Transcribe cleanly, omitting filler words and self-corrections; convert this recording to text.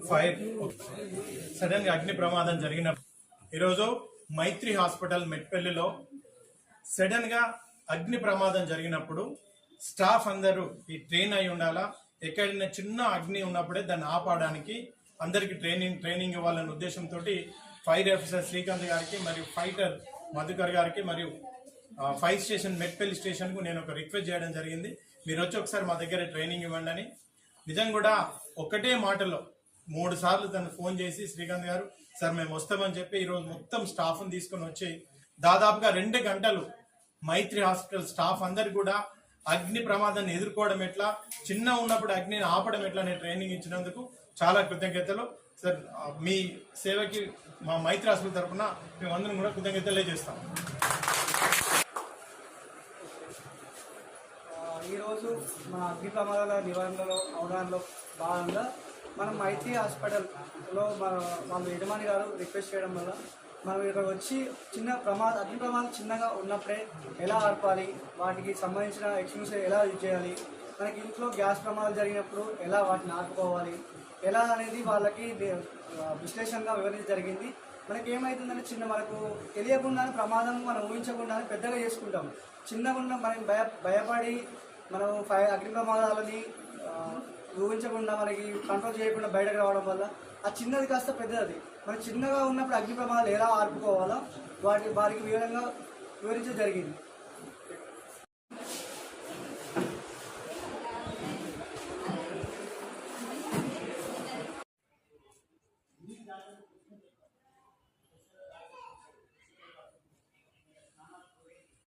Fire sudden గా అగ్ని ప్రమాదం జరిగిన ఈరోజు మైత్రి హాస్పిటల్ మెట్పల్లిలో సడన్ గా అగ్ని ప్రమాదం జరిగినప్పుడు స్టాఫ్ అందరూ ఈ ట్రైన్ అయి ఉండాలా, ఎక్కడైనా చిన్న అగ్ని ఉన్నప్పుడే దాన్ని ఆపడానికి అందరికి ట్రైనింగ్ ఇవ్వాలనే ఉద్దేశంతో ఫైర్ ఆఫీసర్ శ్రీకాంత్ గారికి మరియు ఫైటర్ మధుకర్ గారికి మరియు ఫైర్ స్టేషన్ మెట్పల్లి స్టేషన్కు నేను ఒక రిక్వెస్ట్ చేయడం జరిగింది. మీరు వచ్చి ఒకసారి మా దగ్గర ట్రైనింగ్ ఇవ్వండి అని. నిజంగా కూడా ఒకటే మాటలో 3 సార్లు తను ఫోన్ చేసి శ్రీకాంత్ గారు సార్ మేము వస్తామని చెప్పి ఈరోజు మొత్తం స్టాఫ్ని తీసుకుని వచ్చి దాదాపుగా 2 గంటలు మైత్రి హాస్పిటల్ స్టాఫ్ అందరు కూడా అగ్ని ప్రమాదాన్ని ఎదుర్కోవడం ఎట్లా, చిన్న ఉన్నప్పుడు అగ్నిని ఆపడం ఎట్లా అనే ట్రైనింగ్ ఇచ్చినందుకు చాలా కృతజ్ఞతలు సార్. మీ సేవకి మా మైత్రి హాస్పిటల్ తరఫున మేమందరం కూడా కృతజ్ఞతలే చేస్తాం. ఈరోజు మన అగ్ని ప్రమాదాల నివారణలో అవగాహనలో భాగంగా మనం మైత్రి హాస్పిటల్లో మన యజమాని గారు రిక్వెస్ట్ చేయడం వల్ల మనం ఇక్కడ వచ్చి అగ్ని ప్రమాదం చిన్నగా ఉన్నప్పుడే ఎలా ఆర్పాలి, వాటికి సంబంధించిన ఎక్స్క్యూస్ ఎలా యూజ్ చేయాలి, మనకి ఇంట్లో గ్యాస్ ప్రమాదాలు జరిగినప్పుడు ఎలా వాటిని ఆపుకోవాలి, ఎలా అనేది వాళ్ళకి విశ్లేషణగా వివరించడం జరిగింది. మనకి ఏమవుతుందంటే మనకు తెలియకుండానే ప్రమాదం మనం ఊహించకుండానే పెద్దగా చేసుకుంటాం. చిన్నగా ఉన్న మనం భయపడి మనం అగ్ని ప్రమాదాలని ఊహించకుండా మనకి కంట్రోల్ చేయకుండా బయటకు రావడం వల్ల ఆ చిన్నది కాస్త పెద్దది. మనం చిన్నగా ఉన్నప్పుడు అగ్ని ప్రమాదాలు ఎలా ఆర్పుకోవాలో వారికి వివరంగా వివరించడం జరిగింది.